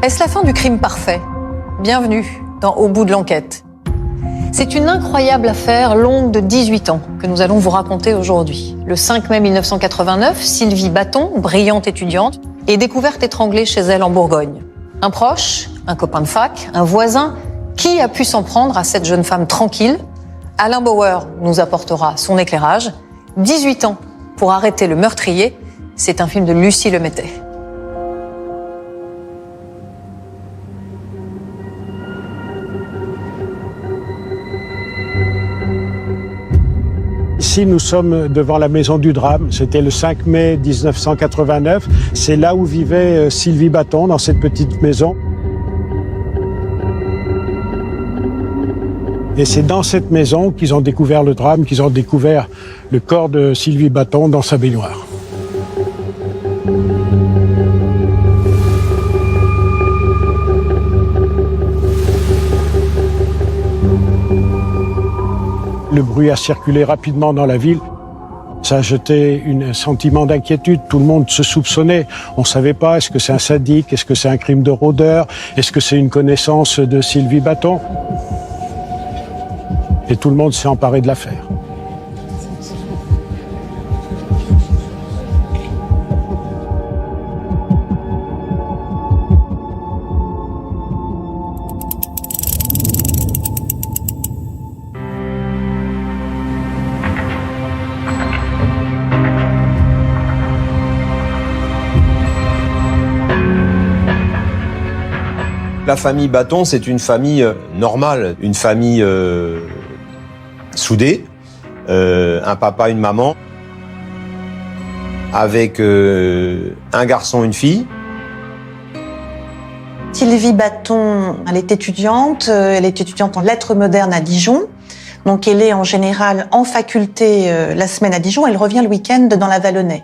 Est-ce la fin du crime parfait? Bienvenue dans Au bout de l'enquête. C'est une incroyable affaire longue de 18 ans que nous allons vous raconter aujourd'hui. Le 5 mai 1989, Sylvie Baton, brillante étudiante, est découverte étranglée chez elle en Bourgogne. Un proche, un copain de fac, un voisin, qui a pu s'en prendre à cette jeune femme tranquille? Alain Bauer nous apportera son éclairage. 18 ans pour arrêter le meurtrier, c'est un film de Lucie Lemété. Ici, nous sommes devant la maison du drame. C'était le 5 mai 1989. C'est là où vivait Sylvie Baton, dans cette petite maison. Et c'est dans cette maison qu'ils ont découvert le drame, qu'ils ont découvert le corps de Sylvie Baton dans sa baignoire. Le bruit a circulé rapidement dans la ville. Ça a jeté un sentiment d'inquiétude. Tout le monde se soupçonnait. On ne savait pas, est-ce que c'est un sadique, est-ce que c'est un crime de rôdeur, est-ce que c'est une connaissance de Sylvie Baton. Et tout le monde s'est emparé de l'affaire. La famille Baton, c'est une famille normale, une famille soudée, un papa, une maman, avec un garçon, une fille. Sylvie Baton, elle est étudiante en lettres modernes à Dijon. Donc elle est en général en faculté la semaine à Dijon, elle revient le week-end dans la Vallonnais.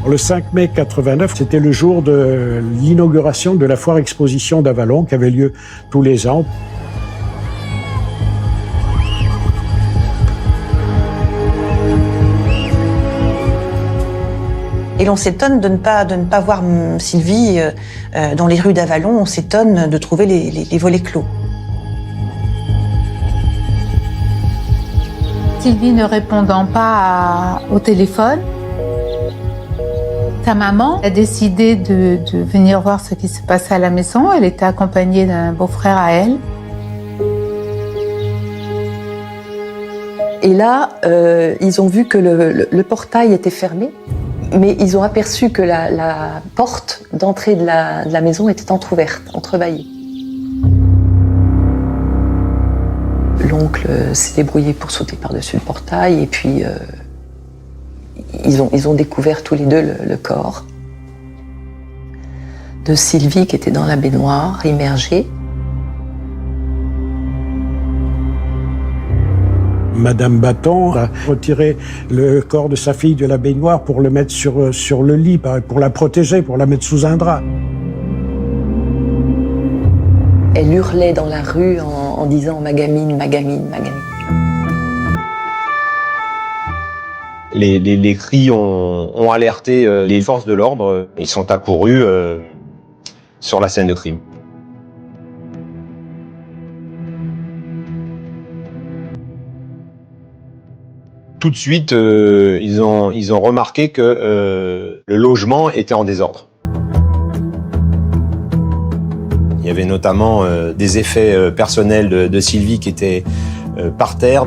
Le 5 mai 89, c'était le jour de l'inauguration de la foire exposition d'Avallon qui avait lieu tous les ans. Et l'on s'étonne de ne pas voir Sylvie dans les rues d'Avallon, on s'étonne de trouver les volets clos. Sylvie ne répondant pas au téléphone, sa maman a décidé de venir voir ce qui se passait à la maison. Elle était accompagnée d'un beau-frère à elle. Et là, ils ont vu que le portail était fermé, mais ils ont aperçu que la porte d'entrée de la maison était entrouverte, entrebâillée. L'oncle s'est débrouillé pour sauter par-dessus le portail et puis ils ont découvert tous les deux le corps de Sylvie qui était dans la baignoire, immergée. Madame Baton a retiré le corps de sa fille de la baignoire pour le mettre sur le lit, pour la protéger, pour la mettre sous un drap. Elle hurlait dans la rue en disant « ma gamine, ma gamine, ma gamine ». Les cris ont alerté les forces de l'ordre. Ils sont accourus sur la scène de crime. Tout de suite, ils ont remarqué que le logement était en désordre. Il y avait notamment des effets personnels de Sylvie qui étaient par terre.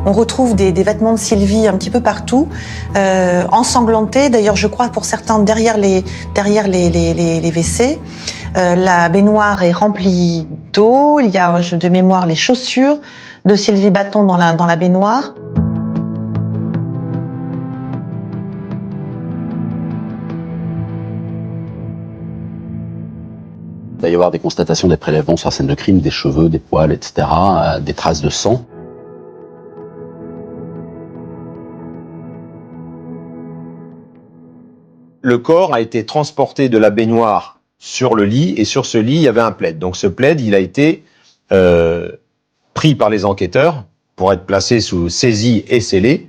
On retrouve des vêtements de Sylvie un petit peu partout, ensanglantés. D'ailleurs, je crois pour certains derrière les WC. La baignoire est remplie d'eau. Il y a de mémoire les chaussures de Sylvie Baton dans la baignoire. Il va y avoir des constatations des prélèvements sur la scène de crime, des cheveux, des poils, etc., des traces de sang. Le corps a été transporté de la baignoire sur le lit, et sur ce lit, il y avait un plaid. Donc ce plaid, il a été pris par les enquêteurs pour être placé sous saisie et scellé.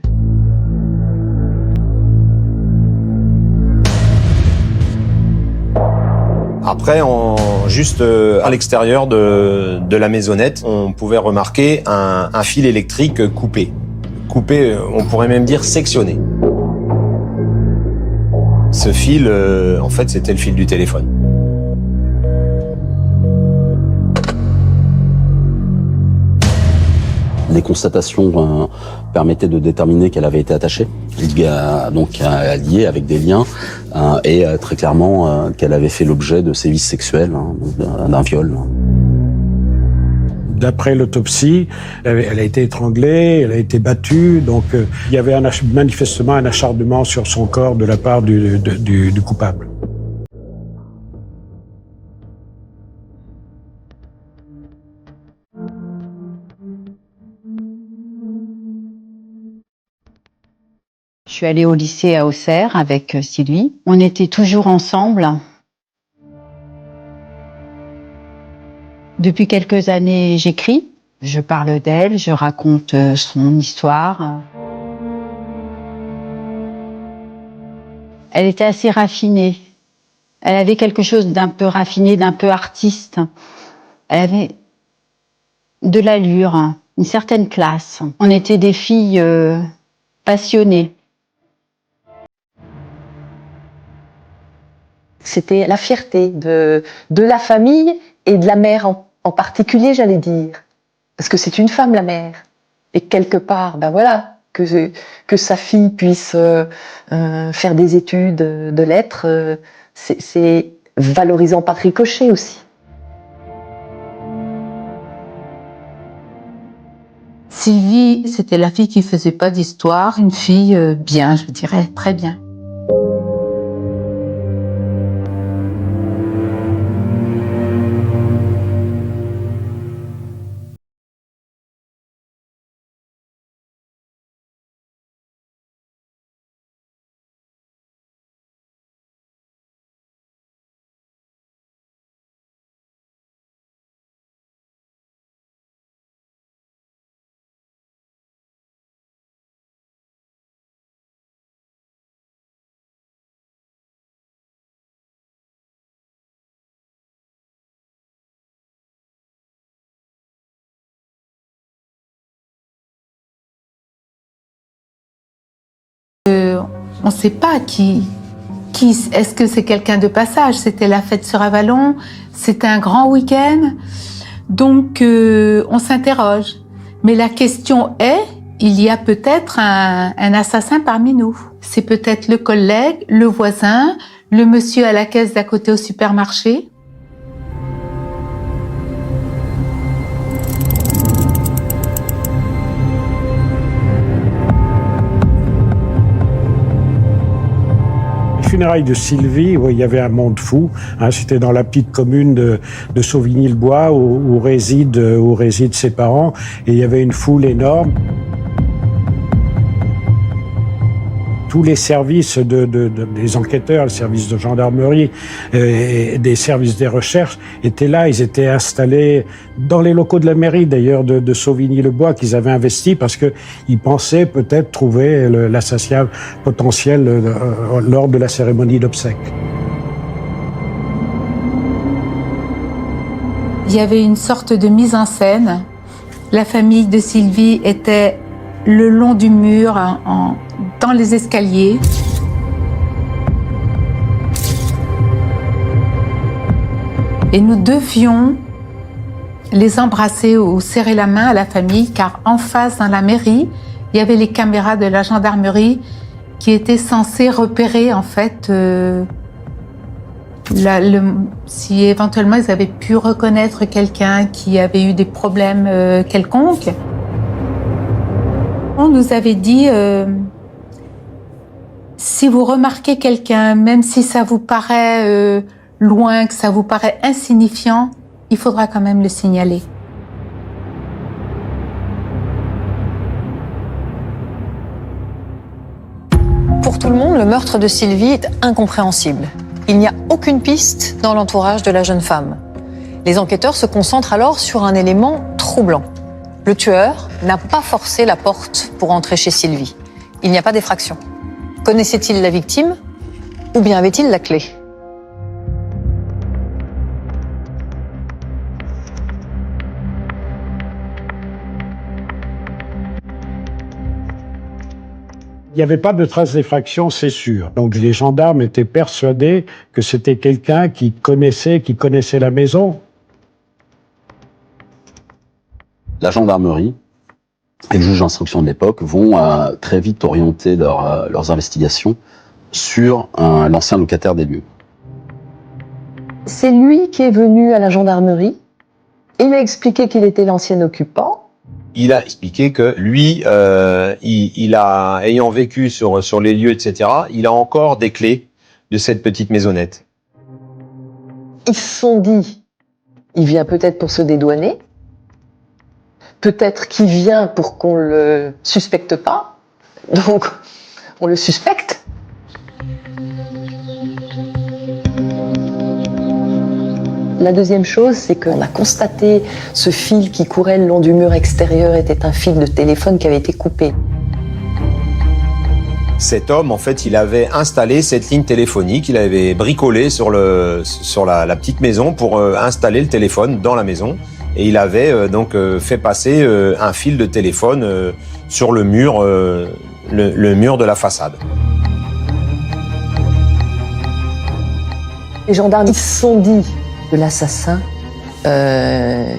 Après, juste à l'extérieur de la maisonnette, on pouvait remarquer un fil électrique coupé. Coupé, on pourrait même dire sectionné. Ce fil, en fait, c'était le fil du téléphone. Les constatations permettaient de déterminer qu'elle avait été attachée, donc liée avec des liens, et très clairement qu'elle avait fait l'objet de sévices sexuels, d'un viol. D'après l'autopsie, elle a été étranglée, elle a été battue, donc il y avait manifestement un acharnement sur son corps de la part du coupable. Je suis allée au lycée à Auxerre avec Sylvie. On était toujours ensemble. Depuis quelques années, j'écris. Je parle d'elle, je raconte son histoire. Elle était assez raffinée. Elle avait quelque chose d'un peu raffiné, d'un peu artiste. Elle avait de l'allure, une certaine classe. On était des filles passionnées. C'était la fierté de la famille et de la mère en particulier, j'allais dire. Parce que c'est une femme, la mère. Et quelque part, ben voilà, que sa fille puisse faire des études de lettres, c'est valorisant par ricochet aussi. Sylvie, c'était la fille qui faisait pas d'histoire, une fille bien, je dirais, très bien. On ne sait pas qui est-ce que c'est quelqu'un de passage. C'était la fête sur Avalon, c'était un grand week-end, donc on s'interroge. Mais la question est, il y a peut-être un assassin parmi nous. C'est peut-être le collègue, le voisin, le monsieur à la caisse d'à côté au supermarché. Les funérailles de Sylvie, il y avait un monde fou. C'était dans la petite commune de Sauvigny-le-Bois où résident ses parents. Et il y avait une foule énorme. Tous les services des enquêteurs, le service de gendarmerie et des services des recherches étaient là. Ils étaient installés dans les locaux de la mairie, d'ailleurs, de Sauvigny-le-Bois, qu'ils avaient investi parce qu'ils pensaient peut-être trouver l'assassin potentiel lors de la cérémonie d'obsèques. Il y avait une sorte de mise en scène. La famille de Sylvie était le long du mur, dans les escaliers. Et nous devions les embrasser ou serrer la main à la famille, car en face, dans la mairie, il y avait les caméras de la gendarmerie qui étaient censées repérer, en fait, si éventuellement ils avaient pu reconnaître quelqu'un qui avait eu des problèmes quelconques. On nous avait dit, si vous remarquez quelqu'un, même si ça vous paraît loin, que ça vous paraît insignifiant, il faudra quand même le signaler. Pour tout le monde, le meurtre de Sylvie est incompréhensible. Il n'y a aucune piste dans l'entourage de la jeune femme. Les enquêteurs se concentrent alors sur un élément troublant. Le tueur n'a pas forcé la porte pour entrer chez Sylvie. Il n'y a pas d'effraction. Connaissait-il la victime ou bien avait-il la clé ? Il n'y avait pas de traces d'effraction, c'est sûr. Donc les gendarmes étaient persuadés que c'était quelqu'un qui connaissait la maison. La gendarmerie et le juge d'instruction de l'époque vont très vite orienter leurs investigations sur l'ancien locataire des lieux. C'est lui qui est venu à la gendarmerie. Il a expliqué qu'il était l'ancien occupant. Il a expliqué que lui, ayant vécu sur les lieux, etc., il a encore des clés de cette petite maisonnette. Ils se sont dit, il vient peut-être pour se dédouaner. Peut-être qu'il vient pour qu'on le suspecte pas. Donc, on le suspecte. La deuxième chose, c'est qu'on a constaté ce fil qui courait le long du mur extérieur était un fil de téléphone qui avait été coupé. Cet homme, en fait, il avait installé cette ligne téléphonique, il avait bricolé sur la petite maison pour installer le téléphone dans la maison. Et il avait donc fait passer un fil de téléphone sur le mur de la façade. Les gendarmes ils se sont dit que l'assassin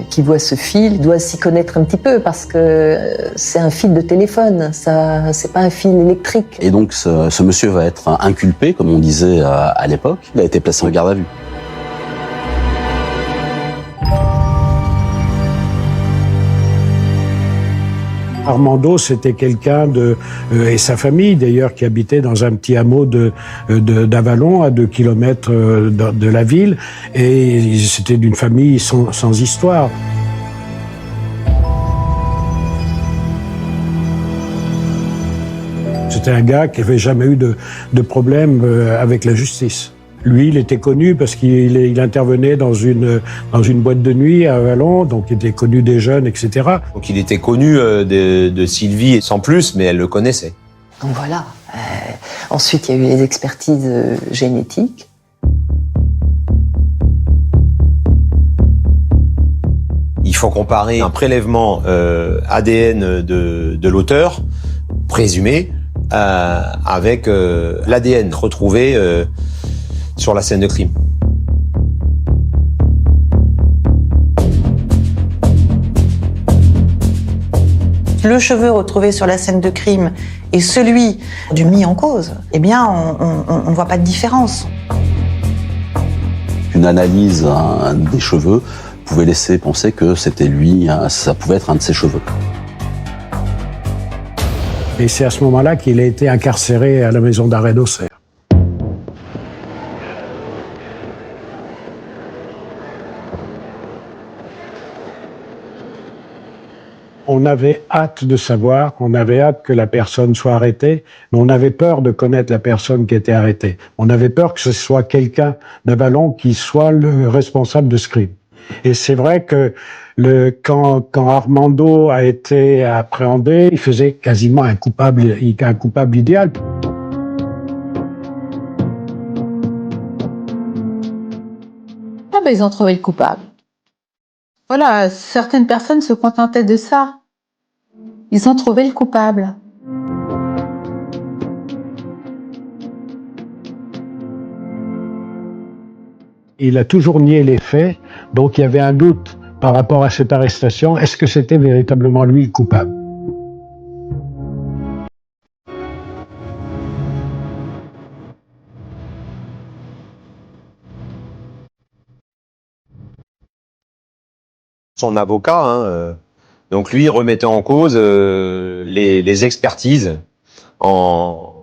qui voit ce fil doit s'y connaître un petit peu parce que c'est un fil de téléphone, ça, c'est pas un fil électrique. Et donc ce monsieur va être inculpé, comme on disait à l'époque. Il a été placé en garde à vue. Armando, c'était quelqu'un et sa famille d'ailleurs, qui habitait dans un petit hameau d'Avalon, à 2 kilomètres de la ville, et c'était d'une famille sans histoire. C'était un gars qui n'avait jamais eu de problème avec la justice. Lui, il était connu parce qu'il intervenait dans une boîte de nuit à Avalon, donc il était connu des jeunes, etc. Donc il était connu de Sylvie sans plus, mais elle le connaissait. Donc voilà. Ensuite, il y a eu les expertises génétiques. Il faut comparer un prélèvement ADN de l'auteur, présumé, avec l'ADN retrouvé sur la scène de crime. Le cheveu retrouvé sur la scène de crime et celui du mis en cause, eh bien, on ne voit pas de différence. Une analyse des cheveux pouvait laisser penser que c'était lui, ça pouvait être un de ses cheveux. Et c'est à ce moment-là qu'il a été incarcéré à la maison d'arrêt d'Auxerre. On avait hâte de savoir, on avait hâte que la personne soit arrêtée, mais on avait peur de connaître la personne qui était arrêtée. On avait peur que ce soit quelqu'un d'Avalon qui soit le responsable de ce crime. Et c'est vrai que quand Armando a été appréhendé, il faisait quasiment un coupable idéal. Ah ben, ils ont trouvé le coupable. Voilà, certaines personnes se contentaient de ça. Ils ont trouvé le coupable. Il a toujours nié les faits, donc il y avait un doute par rapport à cette arrestation. Est-ce que c'était véritablement lui le coupable ? Son avocat, donc lui remettait en cause les expertises en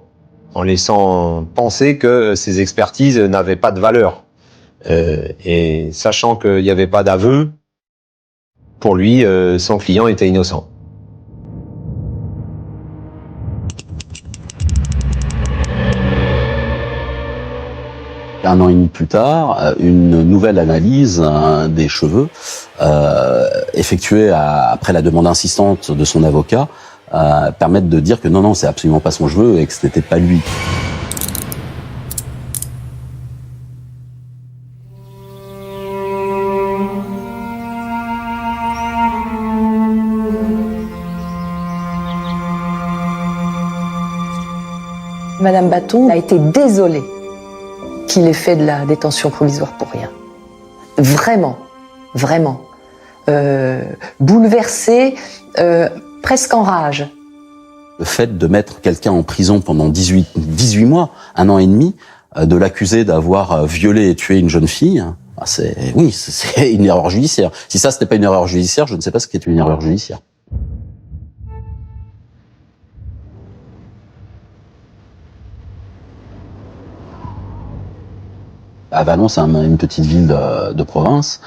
laissant penser que ces expertises n'avaient pas de valeur. Et sachant qu'il n'y avait pas d'aveu, pour lui, son client était innocent. Un an et demi plus tard, une nouvelle analyse des cheveux, effectuée après la demande insistante de son avocat, permettent de dire que non, c'est absolument pas son cheveu et que ce n'était pas lui. Madame Baton a été désolée qu'il ait fait de la détention provisoire pour rien. Vraiment, vraiment. Bouleversée, presque en rage. Le fait de mettre quelqu'un en prison pendant 18 mois, 1 an et demi, de l'accuser d'avoir violé et tué une jeune fille, c'est une erreur judiciaire. Si ça, c'était pas une erreur judiciaire, je ne sais pas ce qu'est une erreur judiciaire. Avallon, c'est une petite ville de province.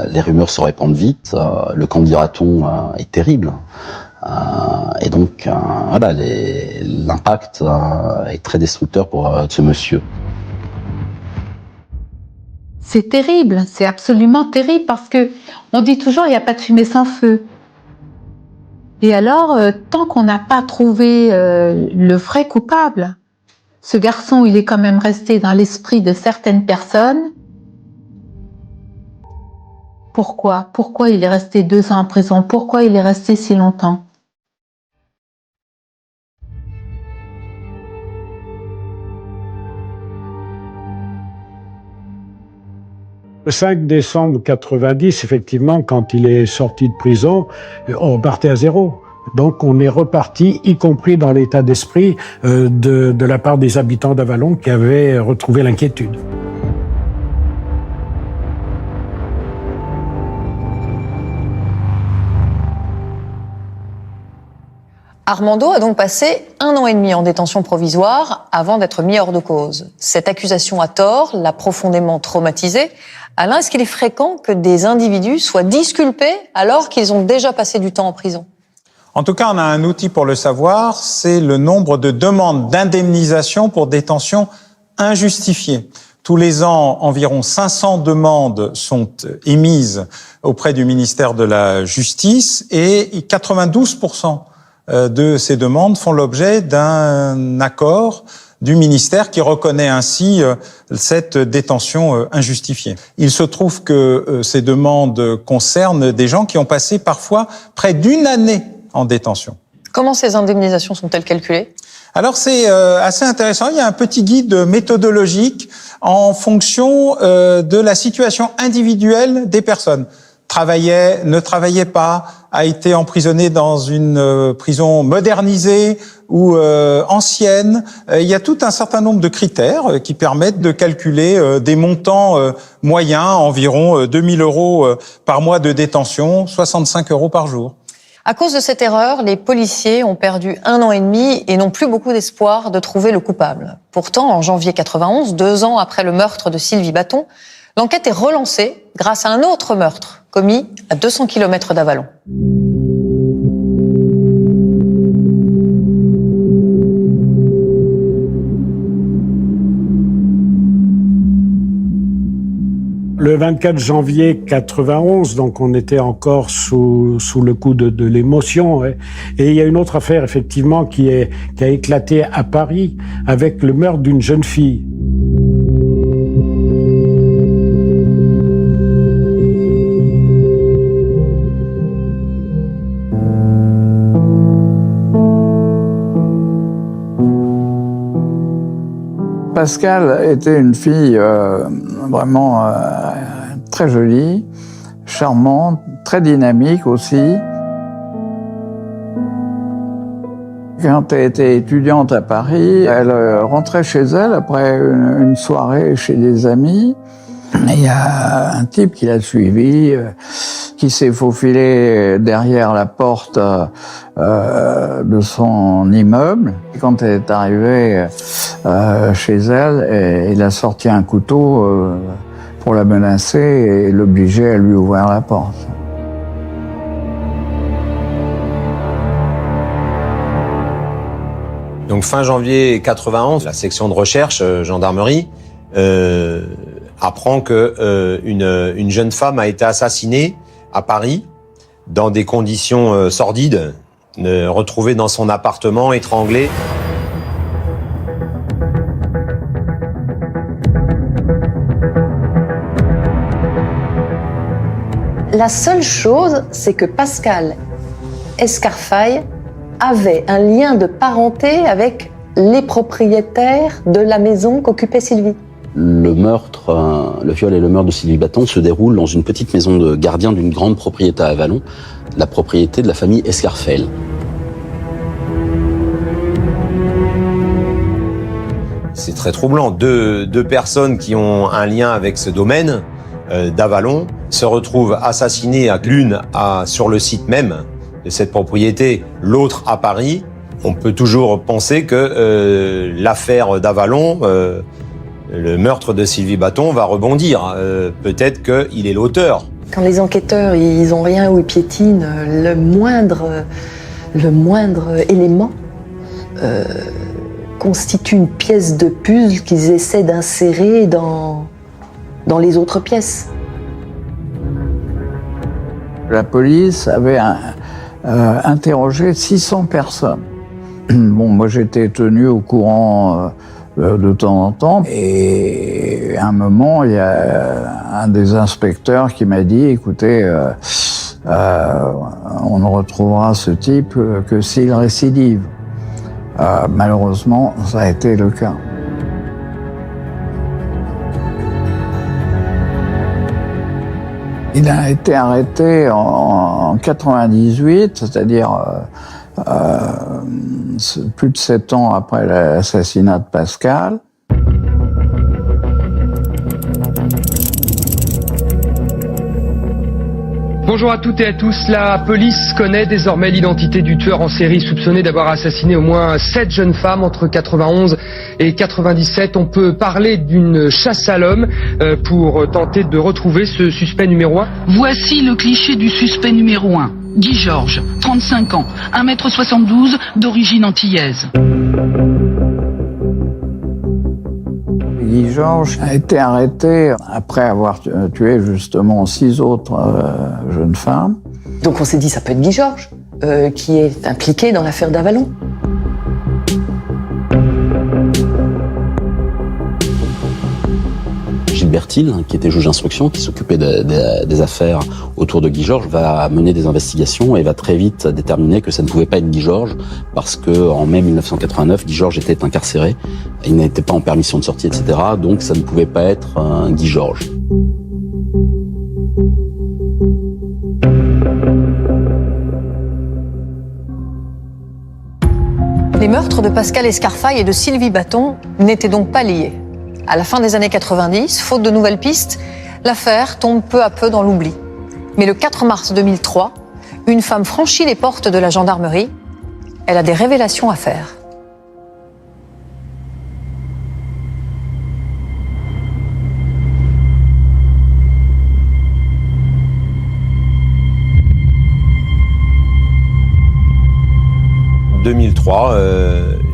Les rumeurs se répandent vite. Le candidaton est terrible. Et donc, voilà, l'impact est très destructeur pour ce monsieur. C'est terrible, c'est absolument terrible parce que on dit toujours il n'y a pas de fumée sans feu. Et alors, tant qu'on n'a pas trouvé le vrai coupable, ce garçon, il est quand même resté dans l'esprit de certaines personnes. Pourquoi? Pourquoi il est resté 2 ans en prison? Pourquoi il est resté si longtemps? Le 5 décembre 90, effectivement, quand il est sorti de prison, on partait à zéro. Donc on est reparti, y compris dans l'état d'esprit de la part des habitants d'Avallon qui avaient retrouvé l'inquiétude. Armando a donc passé 1 an et demi en détention provisoire avant d'être mis hors de cause. Cette accusation à tort l'a profondément traumatisé. Alain, est-ce qu'il est fréquent que des individus soient disculpés alors qu'ils ont déjà passé du temps en prison? En tout cas, on a un outil pour le savoir, c'est le nombre de demandes d'indemnisation pour détention injustifiée. Tous les ans, environ 500 demandes sont émises auprès du ministère de la Justice et 92% de ces demandes font l'objet d'un accord du ministère qui reconnaît ainsi cette détention injustifiée. Il se trouve que ces demandes concernent des gens qui ont passé parfois près d'1 année en détention. Comment ces indemnisations sont-elles calculées? Alors c'est assez intéressant, il y a un petit guide méthodologique en fonction de la situation individuelle des personnes. Travaillait, ne travaillait pas, a été emprisonné dans une prison modernisée ou ancienne. Il y a tout un certain nombre de critères qui permettent de calculer des montants moyens, environ 2 000 € par mois de détention, 65 € par jour. À cause de cette erreur, les policiers ont perdu 1 an et demi et n'ont plus beaucoup d'espoir de trouver le coupable. Pourtant, en janvier 91, 2 ans après le meurtre de Sylvie Baton, l'enquête est relancée grâce à un autre meurtre commis à 200 km d'Avallon. Le 24 janvier 91, donc on était encore sous le coup de l'émotion. Et il y a une autre affaire, effectivement, qui a éclaté à Paris avec le meurtre d'une jeune fille. Pascal était une fille vraiment très jolie, charmante, très dynamique aussi. Quand elle était étudiante à Paris, elle rentrait chez elle après une soirée chez des amis. Il y a un type qui l'a suivi, qui s'est faufilé derrière la porte de son immeuble. Et quand elle est arrivée chez elle, il a sorti un couteau pour la menacer et l'obliger à lui ouvrir la porte. Donc fin janvier 91, la section de recherche gendarmerie apprend que une jeune femme a été assassinée à Paris dans des conditions sordides, retrouvée dans son appartement étranglée. La seule chose, c'est que Pascal Escarfaille avait un lien de parenté avec les propriétaires de la maison qu'occupait Sylvie. Le meurtre, le viol et le meurtre de Sylvie Baton se déroulent dans une petite maison de gardien d'une grande propriété à Avallon, la propriété de la famille Escarfel. C'est très troublant. Deux personnes qui ont un lien avec ce domaine d'Avallon se retrouvent assassinées, l'une sur le site même de cette propriété, l'autre à Paris. On peut toujours penser que l'affaire d'Avallon, le meurtre de Sylvie Baton, va rebondir. Peut-être qu'il est l'auteur. Quand les enquêteurs, ils ont rien où ils piétinent, le moindre élément constitue une pièce de puzzle qu'ils essaient d'insérer dans les autres pièces. La police avait interrogé 600 personnes. Bon, moi j'étais tenu au courant de temps en temps. Et à un moment, il y a un des inspecteurs qui m'a dit, écoutez, on ne retrouvera ce type que s'il récidive. Malheureusement, ça a été le cas. Il a été arrêté en 98, c'est-à-dire plus de 7 ans après l'assassinat de Pascal. Bonjour à toutes et à tous. La police connaît désormais l'identité du tueur en série soupçonné d'avoir assassiné au moins 7 jeunes femmes entre 91 et 97. On peut parler d'une chasse à l'homme pour tenter de retrouver ce suspect numéro 1. Voici le cliché du suspect numéro 1. Guy Georges, 35 ans, 1m72, d'origine antillaise. Guy Georges a été arrêté après avoir tué justement 6 autres jeunes femmes. Donc on s'est dit, ça peut être Guy Georges qui est impliqué dans l'affaire d'Avallon. Gilbert Hill, qui était juge d'instruction, qui s'occupait des affaires autour de Guy Georges, va mener des investigations et va très vite déterminer que ça ne pouvait pas être Guy Georges parce que en mai 1989, Guy Georges était incarcéré, il n'était pas en permission de sortie, etc. Donc ça ne pouvait pas être Guy Georges. Les meurtres de Pascal Escarfaille et de Sylvie Baton n'étaient donc pas liés. À la fin des années 90, faute de nouvelles pistes, l'affaire tombe peu à peu dans l'oubli. Mais le 4 mars 2003, une femme franchit les portes de la gendarmerie. Elle a des révélations à faire. En 2003,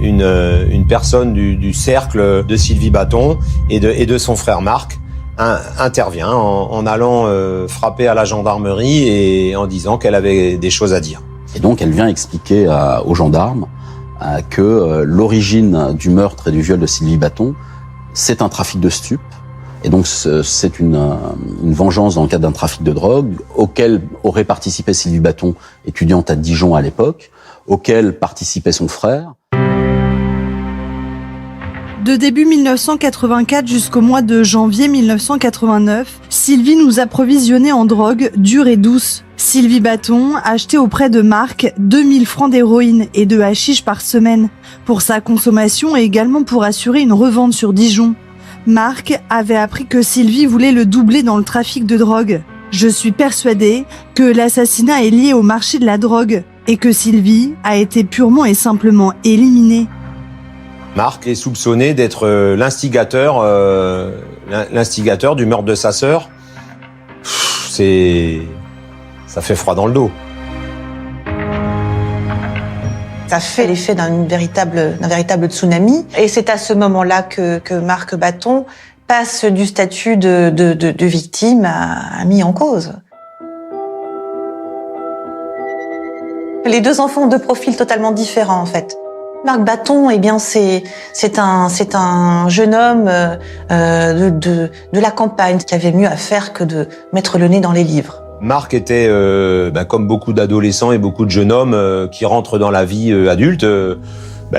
une personne du cercle de Sylvie Baton et de son frère Marc intervient en allant frapper à la gendarmerie et en disant qu'elle avait des choses à dire. Et donc elle vient expliquer aux gendarmes que l'origine du meurtre et du viol de Sylvie Baton, c'est un trafic de stupes. Et donc c'est une vengeance dans le cadre d'un trafic de drogue auquel aurait participé Sylvie Baton, étudiante à Dijon à l'époque, auquel participait son frère. De début 1984 jusqu'au mois de janvier 1989, Sylvie nous approvisionnait en drogue dure et douce. Sylvie Baton achetait auprès de Marc 2000 francs d'héroïne et de hashish par semaine, pour sa consommation et également pour assurer une revente sur Dijon. Marc avait appris que Sylvie voulait le doubler dans le trafic de drogue. Je suis persuadée que l'assassinat est lié au marché de la drogue et que Sylvie a été purement et simplement éliminée. Marc est soupçonné d'être l'instigateur du meurtre de sa sœur. Ça fait froid dans le dos. Ça fait l'effet d'un véritable tsunami. Et c'est à ce moment-là que Marc Baton passe du statut de victime à mis en cause. Les deux enfants ont deux profils totalement différents, en fait. Marc Baton, eh bien, c'est un jeune homme de la campagne qui avait mieux à faire que de mettre le nez dans les livres. Marc était, comme beaucoup d'adolescents et beaucoup de jeunes hommes qui rentrent dans la vie adulte,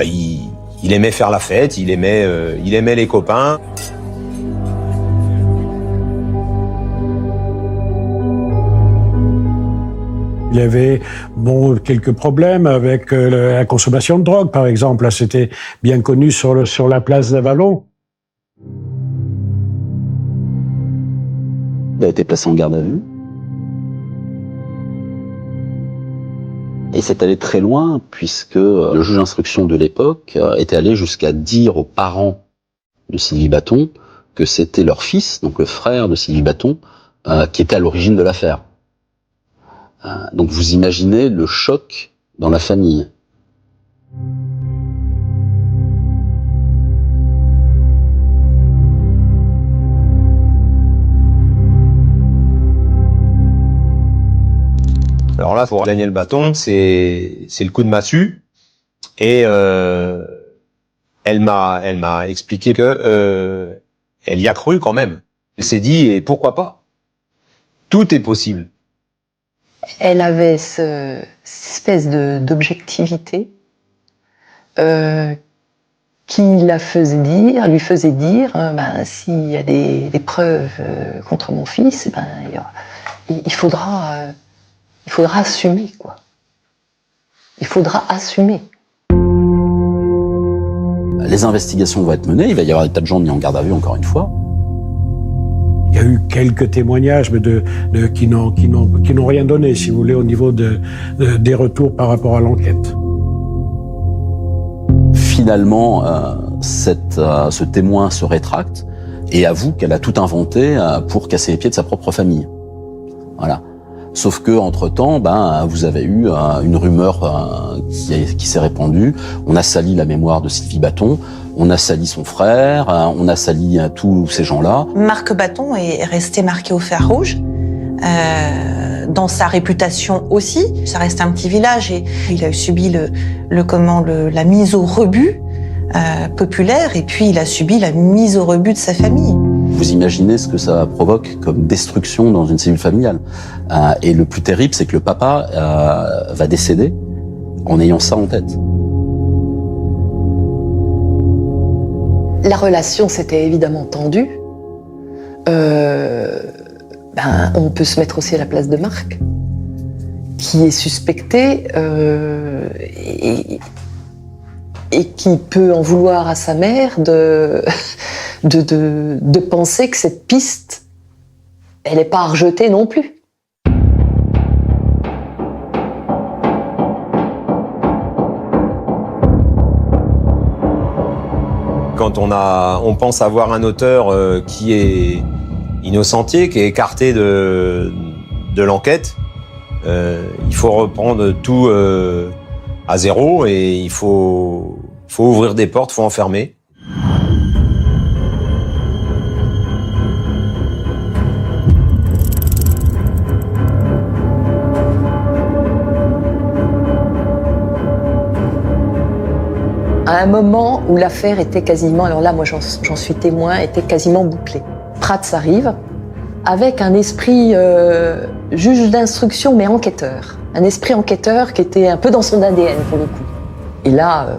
il il aimait faire la fête, il aimait les copains. Il y avait quelques problèmes avec la consommation de drogue, par exemple. Là, c'était bien connu sur la place d'Avallon. Il a été placé en garde à vue. Et c'est allé très loin, puisque le juge d'instruction de l'époque était allé jusqu'à dire aux parents de Sylvie Baton que c'était leur fils, donc le frère de Sylvie Baton, qui était à l'origine de l'affaire. Donc vous imaginez le choc dans la famille. Alors là, pour Daniel Baton, c'est le coup de massue. Et elle m'a expliqué que elle y a cru quand même. Elle s'est dit, et pourquoi pas? Tout est possible. Elle avait cette espèce d'objectivité qui lui faisait dire, s'il y a des preuves contre mon fils, il faudra assumer, quoi. Il faudra assumer. Les investigations vont être menées, il va y avoir des tas de gens mis en garde à vue encore une fois. Il y a eu quelques témoignages, mais qui n'ont rien donné, si vous voulez, au niveau des retours par rapport à l'enquête. Finalement, ce témoin se rétracte et avoue qu'elle a tout inventé pour casser les pieds de sa propre famille. Voilà. Sauf que entre-temps, vous avez eu une rumeur qui s'est répandue. On a sali la mémoire de Sylvie Baton, on a sali son frère, on a sali tous ces gens-là. Marc Baton est resté marqué au fer rouge. Dans sa réputation aussi, ça reste un petit village et il a subi la mise au rebut populaire et puis il a subi la mise au rebut de sa famille. Vous imaginez ce que ça provoque comme destruction dans une cellule familiale. Et le plus terrible, c'est que le papa va décéder en ayant ça en tête. La relation s'était évidemment tendue. On peut se mettre aussi à la place de Marc, qui est suspecté et qui peut en vouloir à sa mère de penser que cette piste, elle n'est pas à rejeter non plus. Quand on pense avoir un auteur qui est innocentié, qui est écarté de l'enquête, il faut reprendre tout à zéro et il faut ouvrir des portes, il faut enfermer. À un moment où l'affaire était quasiment, alors là moi j'en suis témoin, était quasiment bouclée. Prats arrive avec un esprit juge d'instruction mais enquêteur. Un esprit enquêteur qui était un peu dans son ADN pour le coup. Et là,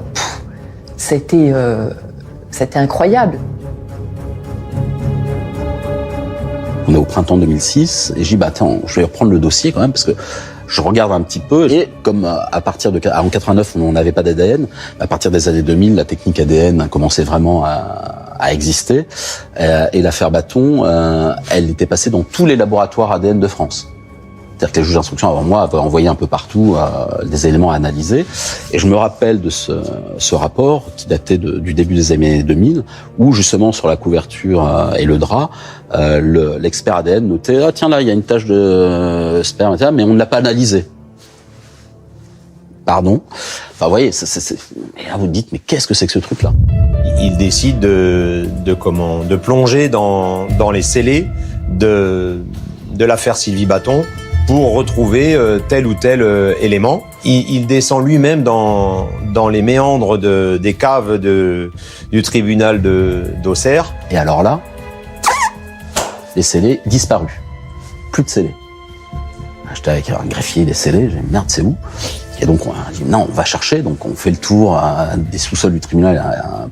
c'était incroyable. On est au printemps 2006 et j'ai dit attends, je vais reprendre le dossier quand même parce que je regarde un petit peu et comme en 89 on n'avait pas d'ADN, à partir des années 2000 la technique ADN commençait vraiment à exister et l'affaire Baton elle était passée dans tous les laboratoires ADN de France. C'est-à-dire que les juges d'instruction avant moi avaient envoyé un peu partout des éléments à analyser. Et je me rappelle de ce rapport qui datait du début des années 2000, où justement sur la couverture et le drap, l'expert ADN notait « Ah tiens là, il y a une tache de sperme, mais on ne l'a pas analysé. » Pardon. Enfin, vous voyez, et là vous dites « Mais qu'est-ce que c'est que ce truc-là » Il décide de plonger dans les scellés de l'affaire Sylvie Baton pour retrouver tel ou tel élément. Il descend lui-même dans les méandres des caves du tribunal d'Auxerre. Et alors là, les scellés disparus. Plus de scellés. J'étais avec un greffier des scellés, j'ai dit merde, c'est où? Et donc on a dit non, on va chercher. Donc on fait le tour des sous-sols du tribunal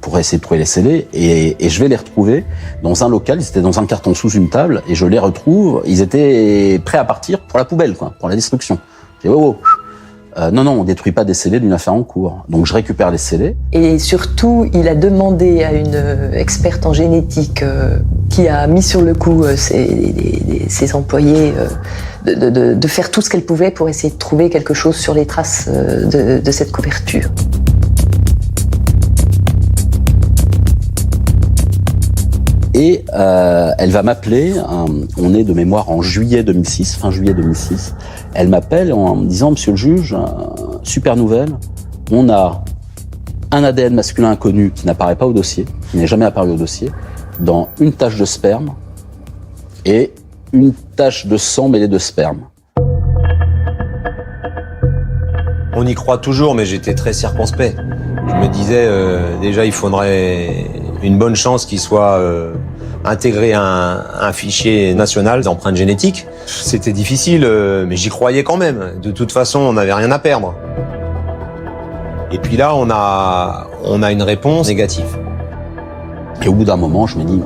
pour essayer de trouver les scellés. Et je vais les retrouver dans un local. Ils étaient dans un carton sous une table. Et je les retrouve. Ils étaient prêts à partir pour la poubelle, quoi, pour la destruction. J'ai dit oh, non, on détruit pas des scellés d'une affaire en cours. Donc je récupère les scellés. Et surtout, il a demandé à une experte en génétique qui a mis sur le coup ses employés de faire tout ce qu'elle pouvait pour essayer de trouver quelque chose sur les traces de cette couverture. Et elle va m'appeler, on est de mémoire en juillet 2006, fin juillet 2006, elle m'appelle en me disant « Monsieur le juge, super nouvelle, on a un ADN masculin inconnu qui n'apparaît pas au dossier, qui n'est jamais apparu au dossier, dans une tache de sperme et une tache de sang mêlée de sperme. » On y croit toujours, mais j'étais très circonspect. Je me disais, déjà, il faudrait une bonne chance qu'il soit intégré à un fichier national d'empreintes génétiques. C'était difficile, mais j'y croyais quand même. De toute façon, on n'avait rien à perdre. Et puis là, on a une réponse négative. Et au bout d'un moment, je me dis,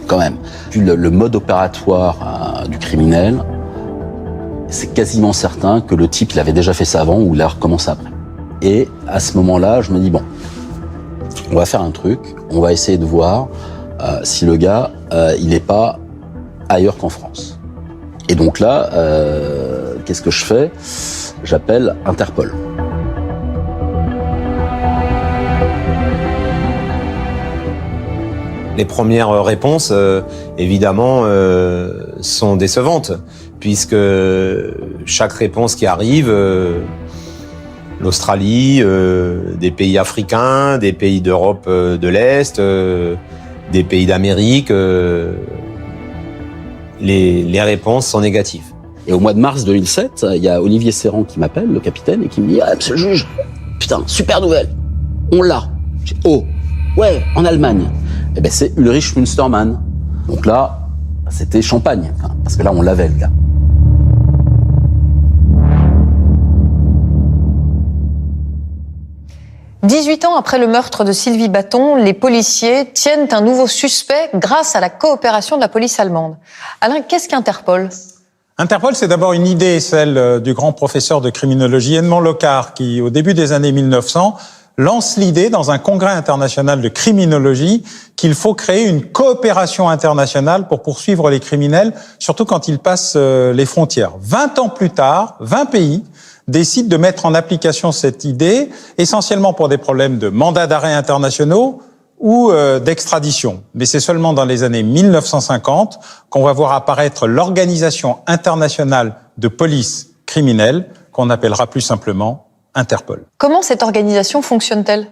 quand même, vu le mode opératoire du criminel, c'est quasiment certain que le type, il avait déjà fait ça avant ou il a recommencé après. Et à ce moment-là, je me dis, bon, on va faire un truc, on va essayer de voir si le gars, il n'est pas ailleurs qu'en France. Et donc là, qu'est-ce que je fais? J'appelle Interpol. Les premières réponses, évidemment, sont décevantes, puisque chaque réponse qui arrive, l'Australie, des pays africains, des pays d'Europe de l'Est, des pays d'Amérique, les réponses sont négatives. Et au mois de mars 2007, il y a Olivier Serran qui m'appelle, le capitaine, et qui me dit « Ah, monsieur le juge, putain, super nouvelle, on l'a. » J'ai dit « Oh, ouais, en Allemagne. » Eh ben c'est Ulrich Münstermann. Donc là, c'était champagne, parce que là, on l'avait, le gars. « 18 ans après le meurtre de Sylvie Baton, les policiers tiennent un nouveau suspect grâce à la coopération de la police allemande. » Alain, qu'est-ce qu'Interpol ? Interpol, c'est d'abord une idée, celle du grand professeur de criminologie Edmond Locard, qui, au début des années 1900, lance l'idée dans un congrès international de criminologie qu'il faut créer une coopération internationale pour poursuivre les criminels, surtout quand ils passent les frontières. 20 ans plus tard, 20 pays décident de mettre en application cette idée, essentiellement pour des problèmes de mandats d'arrêt internationaux ou d'extradition. Mais c'est seulement dans les années 1950 qu'on va voir apparaître l'Organisation internationale de police criminelle, qu'on appellera plus simplement Interpol. Comment cette organisation fonctionne-t-elle ?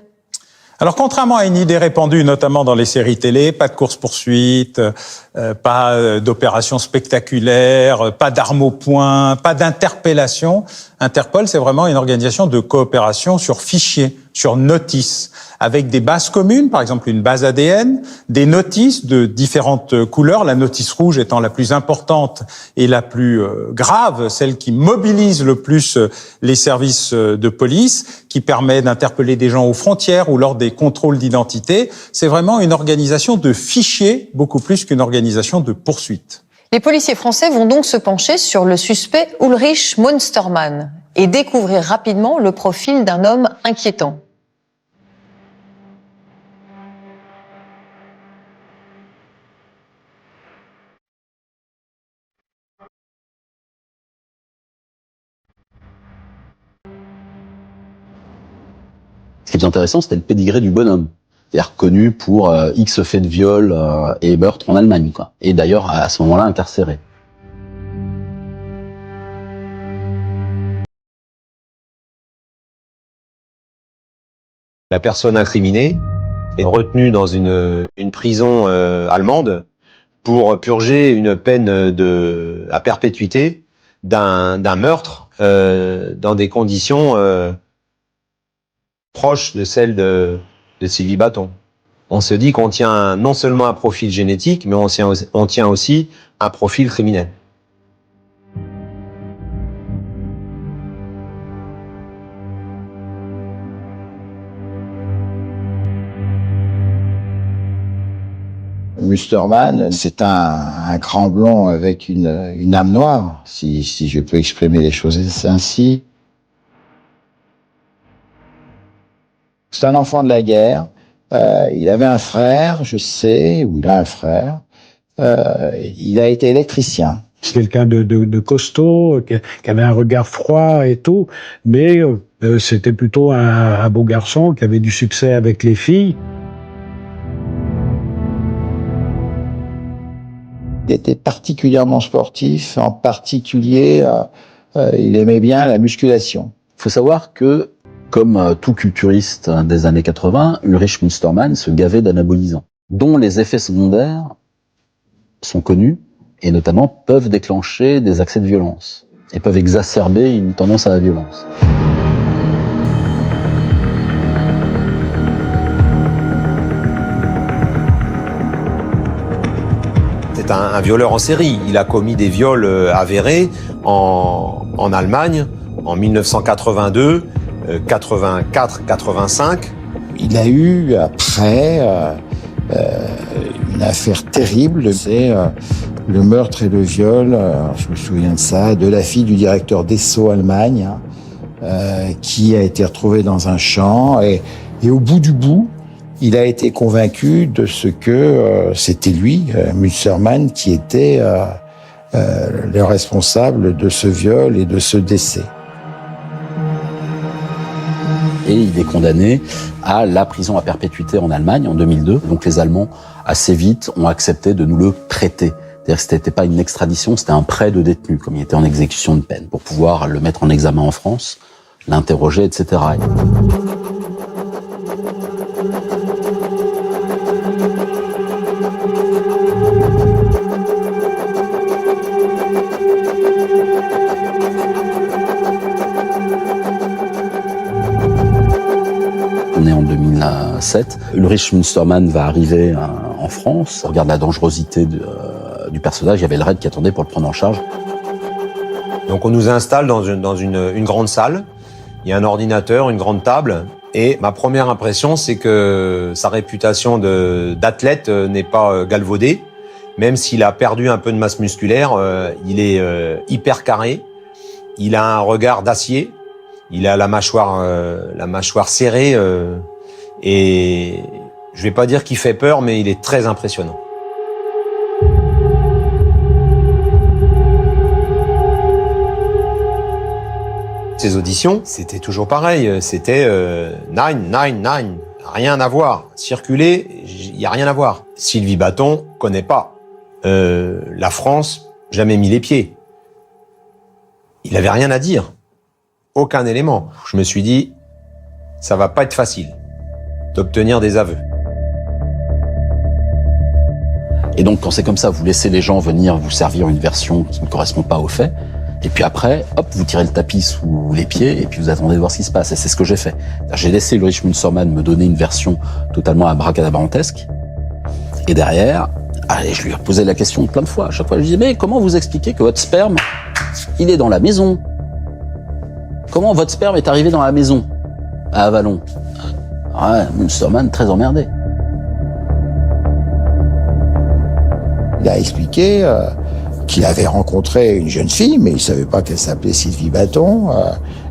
Alors, contrairement à une idée répandue, notamment dans les séries télé, pas de course-poursuite, pas d'opérations spectaculaires, pas d'armes au poing, pas d'interpellation, Interpol, c'est vraiment une organisation de coopération sur fichier, sur notice, avec des bases communes, par exemple une base ADN, des notices de différentes couleurs, la notice rouge étant la plus importante et la plus grave, celle qui mobilise le plus les services de police, qui permet d'interpeller des gens aux frontières ou lors des contrôles d'identité. C'est vraiment une organisation de fichiers, beaucoup plus qu'une organisation de poursuite. Les policiers français vont donc se pencher sur le suspect Ulrich Münstermann et découvrir rapidement le profil d'un homme inquiétant. Ce qui est intéressant, c'était le pédigré du bonhomme. C'est-à-dire connu pour X faits de viol et meurtre en Allemagne, quoi. Et d'ailleurs, à ce moment-là, incarcéré. La personne incriminée est retenue dans une prison allemande pour purger une peine à perpétuité d'un meurtre dans des conditions proches de celles de Sylvie Baton. On se dit qu'on tient non seulement un profil génétique, mais on tient aussi un profil criminel. Mustermann, c'est un grand blond avec une âme noire, si je peux exprimer les choses ainsi. C'est un enfant de la guerre. Il avait un frère, je sais, ou il a un frère. Il a été électricien. C'est quelqu'un de costaud, qui avait un regard froid et tout, mais c'était plutôt un beau garçon qui avait du succès avec les filles. Il était particulièrement sportif, en particulier, il aimait bien la musculation. Il faut savoir que, comme tout culturiste des années 80, Ulrich Mustermann se gavait d'anabolisants, dont les effets secondaires sont connus, et notamment peuvent déclencher des accès de violence, et peuvent exacerber une tendance à la violence. C'est un violeur en série. Il a commis des viols avérés en Allemagne en 1982, 84, 85. Il a eu après une affaire terrible, c'est le meurtre et le viol, je me souviens de ça, de la fille du directeur d'Esso Allemagne, qui a été retrouvée dans un champ et au bout du bout, il a été convaincu de ce que c'était lui, Mustermann, qui était le responsable de ce viol et de ce décès. Et il est condamné à la prison à perpétuité en Allemagne en 2002. Donc les Allemands, assez vite, ont accepté de nous le prêter. C'est-à-dire que c'était pas une extradition, c'était un prêt de détenu, comme il était en exécution de peine, pour pouvoir le mettre en examen en France, l'interroger, etc. On est en 2007. Ulrich Mustermann va arriver en France. On regarde la dangerosité du personnage. Il y avait le raid qui attendait pour le prendre en charge. Donc on nous installe dans une grande salle. Il y a un ordinateur, une grande table. Et ma première impression, c'est que sa réputation d'athlète n'est pas galvaudée. Même s'il a perdu un peu de masse musculaire, il est hyper carré. Il a un regard d'acier. Il a la mâchoire serrée. Et je vais pas dire qu'il fait peur, mais il est très impressionnant. Ces auditions, c'était toujours pareil. C'était 9, rien à voir. Circuler, il y a rien à voir. Sylvie Bâton connaît pas. La France, jamais mis les pieds. Il avait rien à dire. Aucun élément. Je me suis dit, ça va pas être facile d'obtenir des aveux. Et donc, quand c'est comme ça, vous laissez les gens venir vous servir une version qui ne correspond pas aux faits. Et puis après, hop, vous tirez le tapis sous les pieds et puis vous attendez de voir ce qui se passe. Et c'est ce que j'ai fait. J'ai laissé Ulrich Mustermann me donner une version totalement abracadabrantesque. Et derrière, allez, je lui ai posé la question plein de fois. À chaque fois, je lui disais, mais comment vous expliquez que votre sperme, il est dans la maison? Comment votre sperme est arrivé dans la maison à Avallon? Ouais, Mustermann, très emmerdé. Il a expliqué qu'il avait rencontré une jeune fille, mais il savait pas qu'elle s'appelait Sylvie Bâton,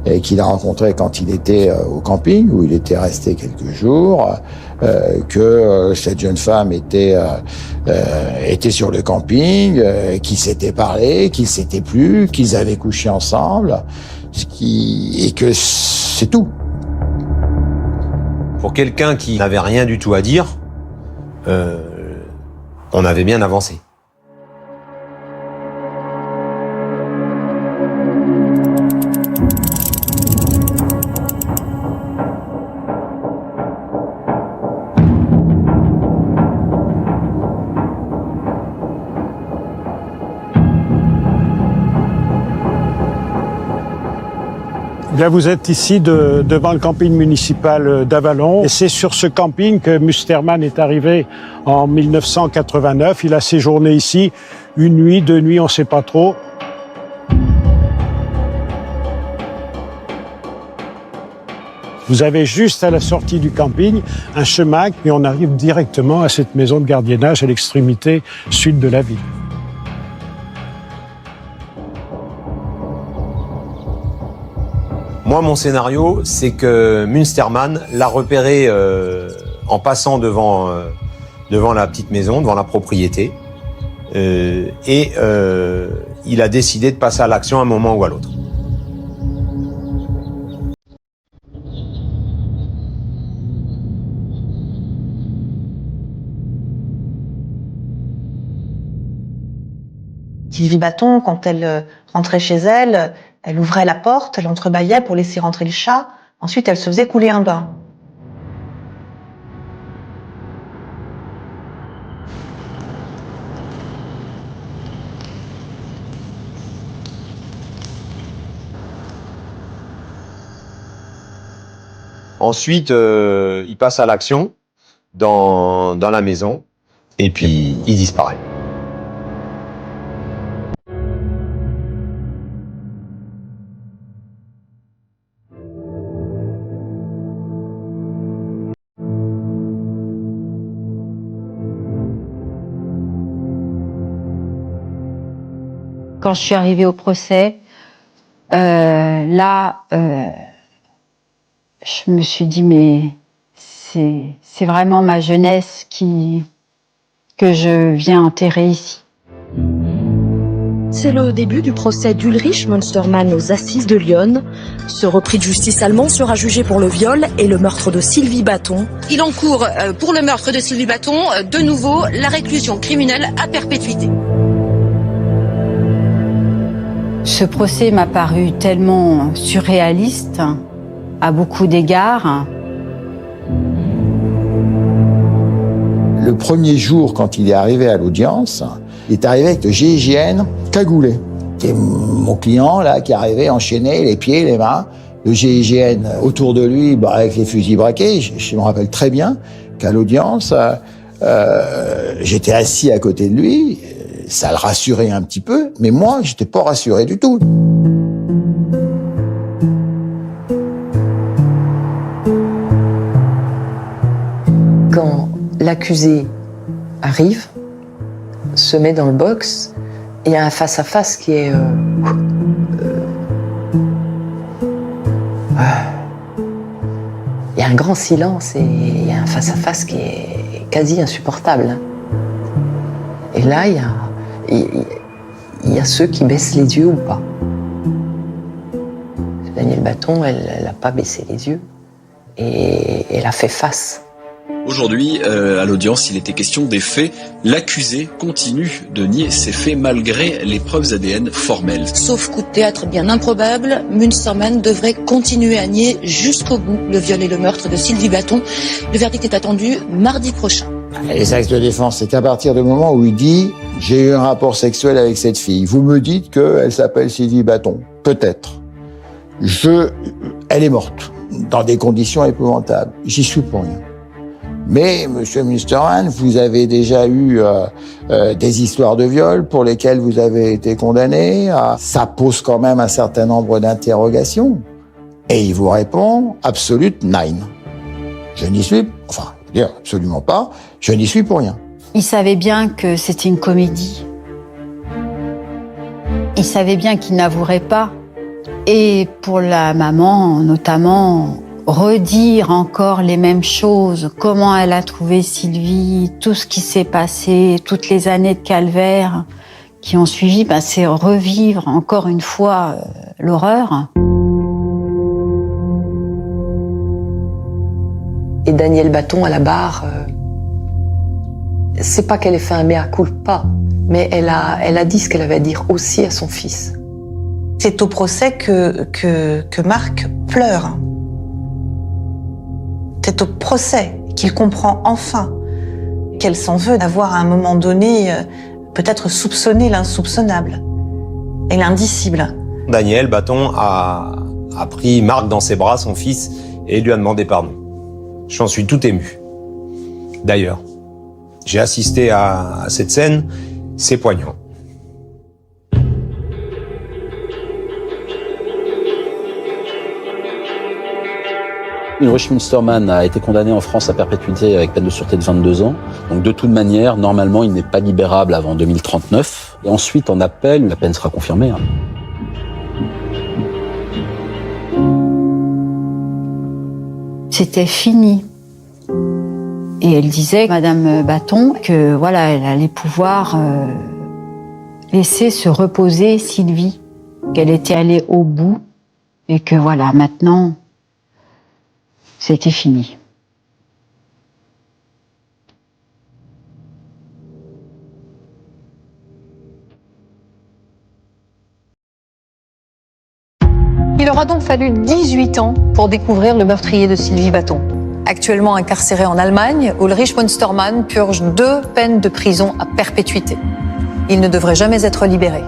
et qu'il a rencontré quand il était au camping, où il était resté quelques jours, que cette jeune femme était sur le camping, qu'ils s'étaient parlé, qu'ils s'étaient plu, qu'ils avaient couché ensemble, et que c'est tout. Pour quelqu'un qui n'avait rien du tout à dire, on avait bien avancé. Bien, vous êtes ici devant le camping municipal d'Avallon. Et c'est sur ce camping que Mustermann est arrivé en 1989. Il a séjourné ici une nuit, 2 nuits, on ne sait pas trop. Vous avez juste à la sortie du camping un chemin et on arrive directement à cette maison de gardiennage à l'extrémité sud de la ville. Moi, mon scénario, c'est que Münstermann l'a repéré en passant devant la petite maison, devant la propriété, et il a décidé de passer à l'action à un moment ou à l'autre. Sylvie Baton, quand elle rentrait chez elle, elle ouvrait la porte, elle entrebâillait pour laisser rentrer le chat. Ensuite, elle se faisait couler un bain. Ensuite, il passe à l'action dans la maison et puis il disparaît. Quand je suis arrivée au procès, je me suis dit, mais c'est vraiment ma jeunesse que je viens enterrer ici. C'est le début du procès d'Ulrich Münstermann aux Assises de Lyon. Ce repris de justice allemand sera jugé pour le viol et le meurtre de Sylvie Baton. Il encourt pour le meurtre de Sylvie Baton, de nouveau, la réclusion criminelle à perpétuité. Ce procès m'a paru tellement surréaliste, à beaucoup d'égards. Le premier jour, quand il est arrivé à l'audience, il est arrivé avec le GIGN cagoulé. C'est mon client, là, qui arrivait enchaîné, les pieds, les mains, le GIGN autour de lui, avec les fusils braqués. Je me rappelle très bien qu'à l'audience, j'étais assis à côté de lui. Ça le rassurait un petit peu, mais moi, j'étais pas rassuré du tout. Quand l'accusé arrive, se met dans le box, il y a un face-à-face qui est... Il y a un grand silence et il y a un face-à-face qui est quasi insupportable. Et là, il y a ceux qui baissent les yeux ou pas. Danielle Baton, elle n'a pas baissé les yeux et elle a fait face. Aujourd'hui, à l'audience, il était question des faits. L'accusé continue de nier ces faits malgré les preuves ADN formelles. Sauf coup de théâtre bien improbable, Münstermann devrait continuer à nier jusqu'au bout le viol et le meurtre de Sylvie Baton. Le verdict est attendu mardi prochain. Les axes de défense, c'est qu'à partir du moment où il dit « j'ai eu un rapport sexuel avec cette fille », vous me dites qu'elle s'appelle Sylvie Baton. Peut-être. Elle est morte, dans des conditions épouvantables. J'y suis pour rien. Mais, monsieur Münstermann, vous avez déjà eu des histoires de viol pour lesquelles vous avez été condamné. Ça pose quand même un certain nombre d'interrogations. Et il vous répond « absolute nein ». Je n'y suis, absolument pas, je n'y suis pour rien. Il savait bien que c'était une comédie. Il savait bien qu'il n'avouerait pas. Et pour la maman, notamment, redire encore les mêmes choses, comment elle a trouvé Sylvie, tout ce qui s'est passé, toutes les années de calvaire qui ont suivi, c'est revivre encore une fois l'horreur. Et Danielle Baton à la barre, c'est pas qu'elle ait fait un mea culpa, mais elle a dit ce qu'elle avait à dire aussi à son fils. C'est au procès que Marc pleure. C'est au procès qu'il comprend enfin qu'elle s'en veut d'avoir à un moment donné peut-être soupçonné l'insoupçonnable et l'indicible. Danielle Baton a pris Marc dans ses bras, son fils, et lui a demandé pardon. J'en suis tout ému. D'ailleurs, j'ai assisté à cette scène, c'est poignant. Ulrich Münstermann a été condamné en France à perpétuité avec peine de sûreté de 22 ans. Donc de toute manière, normalement, il n'est pas libérable avant 2039. Et ensuite, en appel, la peine sera confirmée. C'était fini. Et elle disait, Madame Baton, que voilà, elle allait pouvoir laisser se reposer Sylvie, qu'elle était allée au bout et que voilà, maintenant, c'était fini. Il aura donc fallu 18 ans pour découvrir le meurtrier de Sylvie Baton. Actuellement incarcéré en Allemagne, Ulrich Münstermann purge 2 peines de prison à perpétuité. Il ne devrait jamais être libéré.